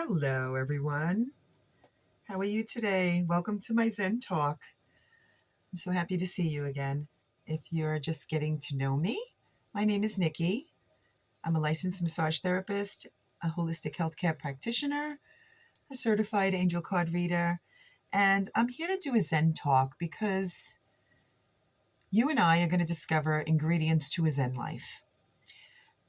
Hello, everyone. How are you today? Welcome to my Zen Talk. I'm so happy to see you again. If you're just getting to know me, my name is Nikki. I'm a licensed massage therapist, a holistic healthcare practitioner, a certified angel card reader, and I'm here to do a Zen Talk because you and I are going to discover ingredients to a Zen life.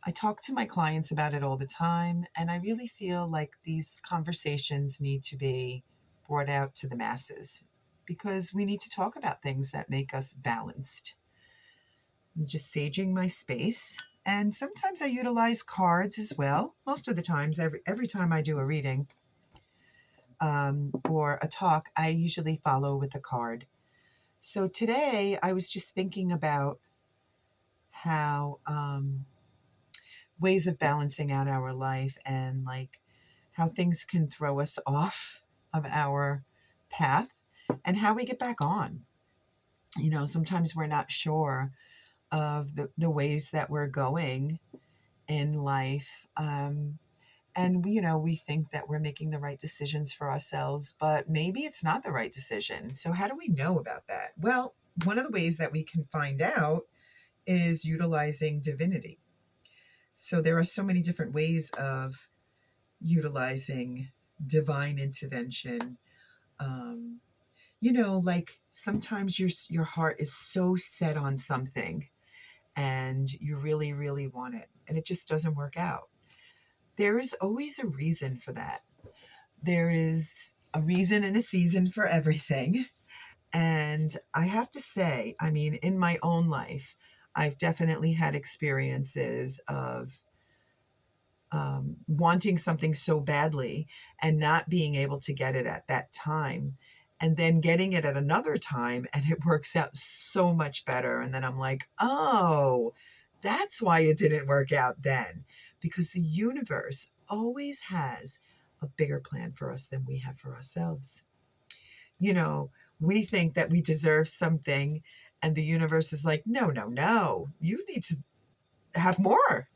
I talk to my clients about it all the time, and I really feel like these conversations need to be brought out to the masses because we need to talk about things that make us balanced. I'm just saging my space, and sometimes I utilize cards as well. Most of the times, every time I do a reading or a talk, I usually follow with a card. So today, I was just thinking about how ways of balancing out our life and like how things can throw us off of our path and how we get back on. You know, sometimes we're not sure of the ways that we're going in life. And, we think that we're making the right decisions for ourselves, but maybe it's not the right decision. So how do we know about that? Well, one of the ways that we can find out is utilizing divinity. So there are so many different ways of utilizing divine intervention. Like sometimes your heart is so set on something and you really, really want it, and it just doesn't work out. There is always a reason for that. There is a reason and a season for everything. And I have to say, I mean, in my own life, I've definitely had experiences of wanting something so badly and not being able to get it at that time, and then getting it at another time and it works out so much better. And then I'm like, oh, that's why it didn't work out then, because the universe always has a bigger plan for us than we have for ourselves. We think that we deserve something, and the universe is like, no, no, no, you need to have more.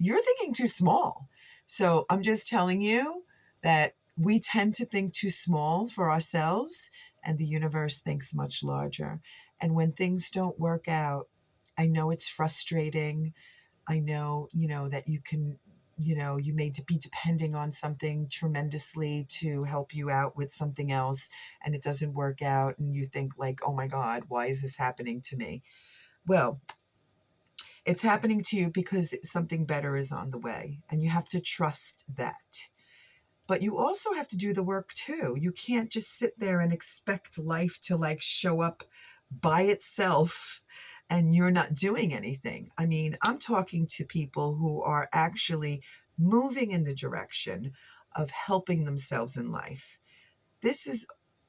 You're thinking too small. So I'm just telling you that we tend to think too small for ourselves, and the universe thinks much larger. And when things don't work out, I know it's frustrating. I know, that you can, you may be depending on something tremendously to help you out with something else, and it doesn't work out, and you think like, oh my God, why is this happening to me? Well, it's happening to you because something better is on the way, and you have to trust that. But you also have to do the work too. You can't just sit there and expect life to like show up by itself and you're not doing anything. I mean, I'm talking to people who are actually moving in the direction of helping themselves in life. This is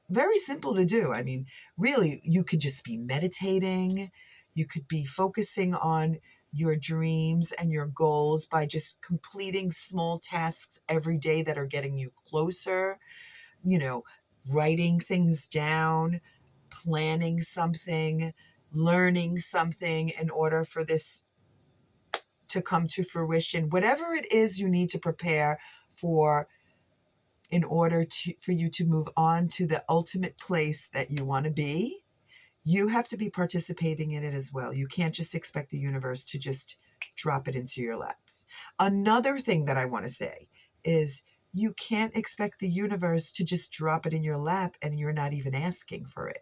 very simple to do. I mean, really, you could just be meditating. You could be focusing on your dreams and your goals by just completing small tasks every day that are getting you closer, writing things down, planning something, learning something in order for this to come to fruition. Whatever it is you need to prepare for in order for you to move on to the ultimate place that you want to be, you have to be participating in it as well. You can't just expect the universe to just drop it into your laps. Another thing that I want to say is you can't expect the universe to just drop it in your lap and you're not even asking for it.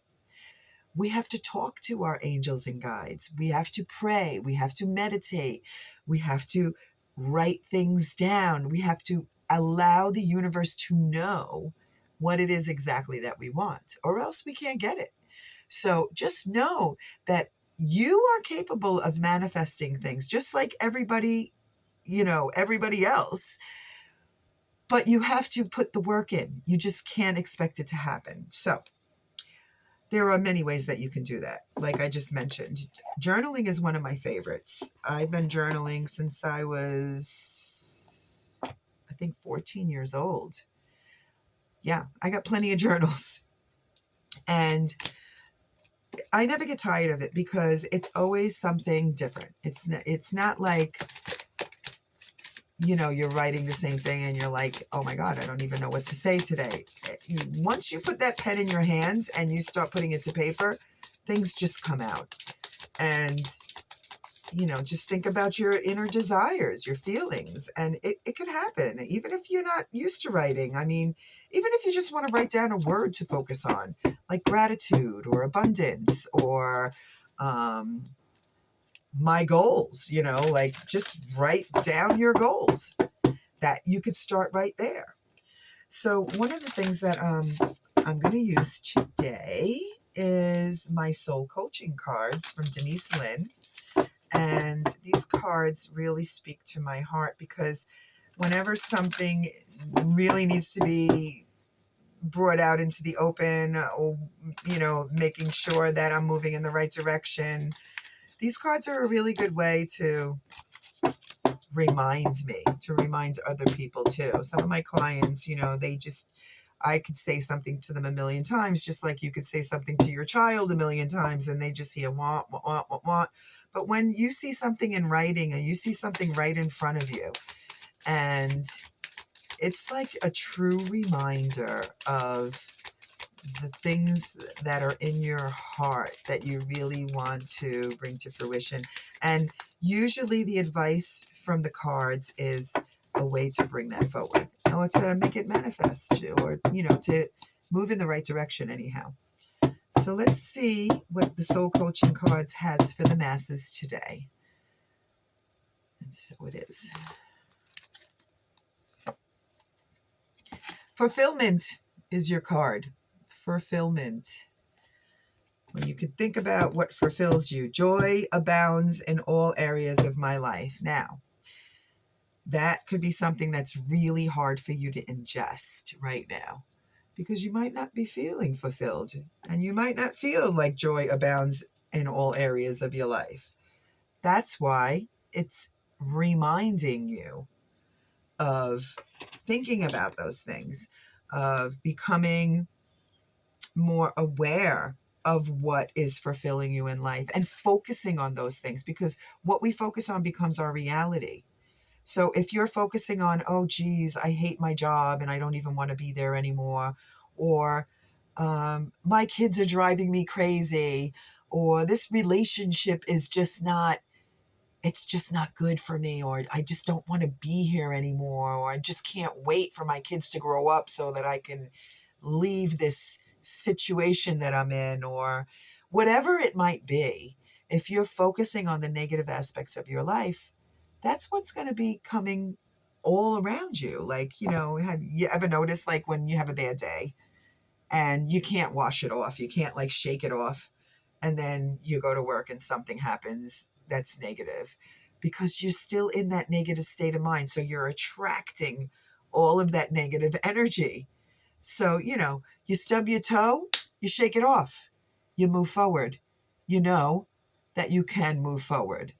We have to talk to our angels and guides. We have to pray. We have to meditate. We have to write things down. We have to allow the universe to know what it is exactly that we want, or else we can't get it. So just know that you are capable of manifesting things just like everybody else, but you have to put the work in. You just can't expect it to happen. So there are many ways that you can do that. Like I just mentioned, journaling is one of my favorites. I've been journaling since I was, I think, 14 years old. Yeah, I got plenty of journals. And I never get tired of it because it's always something different. It's not like, you're writing the same thing and you're like, oh my God, I don't even know what to say today. Once you put that pen in your hands and you start putting it to paper, things just come out. And, just think about your inner desires, your feelings, and it could happen, even if you're not used to writing. I mean, even if you just want to write down a word to focus on, like gratitude or abundance or my goals, like just write down your goals. That you could start right there. So one of the things that I'm going to use today is my soul coaching cards from Denise Lynn. And these cards really speak to my heart because whenever something really needs to be brought out into the open, or, making sure that I'm moving in the right direction, these cards are a really good way to remind me, to remind other people too. Some of my clients, I could say something to them a million times, just like you could say something to your child a million times and they just hear want, want, want, want, want. But when you see something in writing and you see something right in front of you, and it's like a true reminder of the things that are in your heart that you really want to bring to fruition. And usually the advice from the cards is a way to bring that forward, or to make it manifest, or, to move in the right direction anyhow. So let's see what the Soul Coaching Cards has for the masses today. And so it is. Fulfillment is your card. Fulfillment. When you could think about what fulfills you, joy abounds in all areas of my life. Now, that could be something that's really hard for you to ingest right now because you might not be feeling fulfilled and you might not feel like joy abounds in all areas of your life. That's why it's reminding you of thinking about those things, of becoming more aware of what is fulfilling you in life and focusing on those things, because what we focus on becomes our reality. So if you're focusing on, oh, geez, I hate my job and I don't even want to be there anymore, or my kids are driving me crazy, or this relationship is just not, it's just not good for me, or I just don't want to be here anymore, or I just can't wait for my kids to grow up so that I can leave this situation that I'm in, or whatever it might be. If you're focusing on the negative aspects of your life, that's what's going to be coming all around you. Like, have you ever noticed, like, when you have a bad day and you can't wash it off, you can't like shake it off, and then you go to work and something happens that's negative because you're still in that negative state of mind. So you're attracting all of that negative energy. So, you stub your toe, you shake it off, you move forward. You know that you can move forward.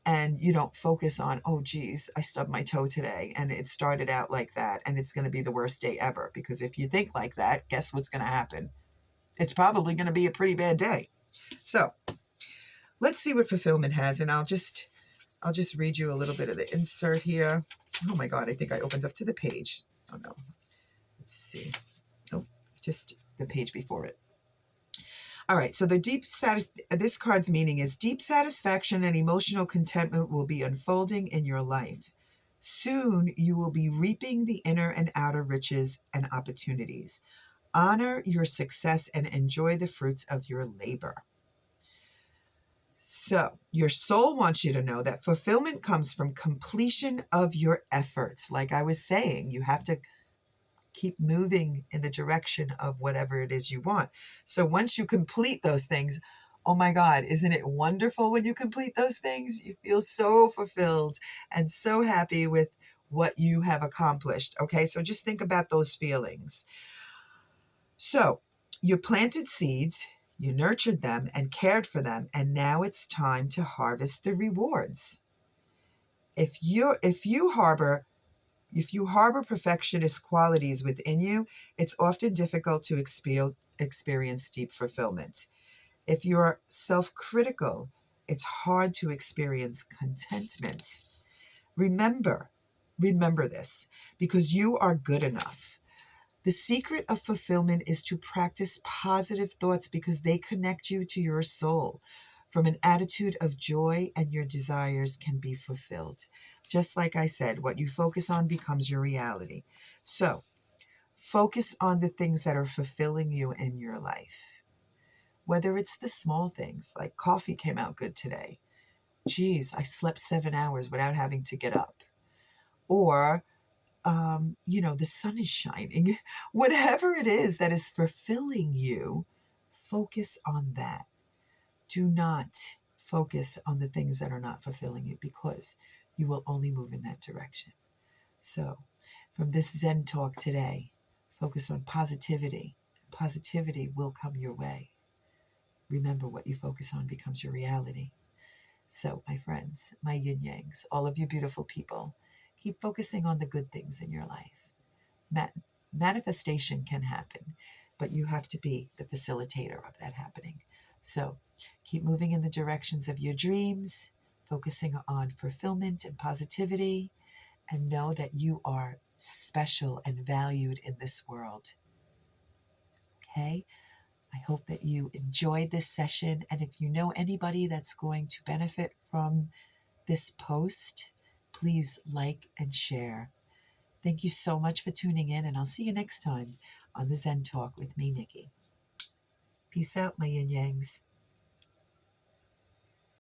And you don't focus on, oh, geez, I stubbed my toe today and it started out like that and it's going to be the worst day ever. Because if you think like that, guess what's going to happen? It's probably going to be a pretty bad day. So let's see what fulfillment has. And I'll just read you a little bit of the insert here. Oh my God, I think I opened up to the page. Oh no. Let's see. Oh, just the page before it. All right, so this card's meaning is deep satisfaction and emotional contentment will be unfolding in your life. Soon you will be reaping the inner and outer riches and opportunities. Honor your success and enjoy the fruits of your labor. So your soul wants you to know that fulfillment comes from completion of your efforts. Like I was saying, you have to keep moving in the direction of whatever it is you want. So once you complete those things, oh my God, isn't it wonderful when you complete those things? You feel so fulfilled and so happy with what you have accomplished. Okay, so just think about those feelings. So you planted seeds, you nurtured them and cared for them, and now it's time to harvest the rewards. If you harbor perfectionist qualities within you, it's often difficult to experience deep fulfillment. If you're self-critical, it's hard to experience contentment. Remember, Remember this, because you are good enough. The secret of fulfillment is to practice positive thoughts because they connect you to your soul. From an attitude of joy, and your desires can be fulfilled. Just like I said, what you focus on becomes your reality. So, focus on the things that are fulfilling you in your life. Whether it's the small things, like coffee came out good today. Geez, I slept 7 hours without having to get up. Or the sun is shining. Whatever it is that is fulfilling you, focus on that. Do not focus on the things that are not fulfilling you, because you will only move in that direction. So, from this Zen Talk today, focus on positivity. Positivity will come your way. Remember, what you focus on becomes your reality. So, my friends, my yin yangs, all of you beautiful people, keep focusing on the good things in your life. Manifestation can happen, but you have to be the facilitator of that happening. So keep moving in the directions of your dreams, focusing on fulfillment and positivity, and know that you are special and valued in this world. Okay? I hope that you enjoyed this session. And if you know anybody that's going to benefit from this post, please like and share. Thank you so much for tuning in, and I'll see you next time on the Zen Talk with me, Nikki. Peace out, my yin yangs.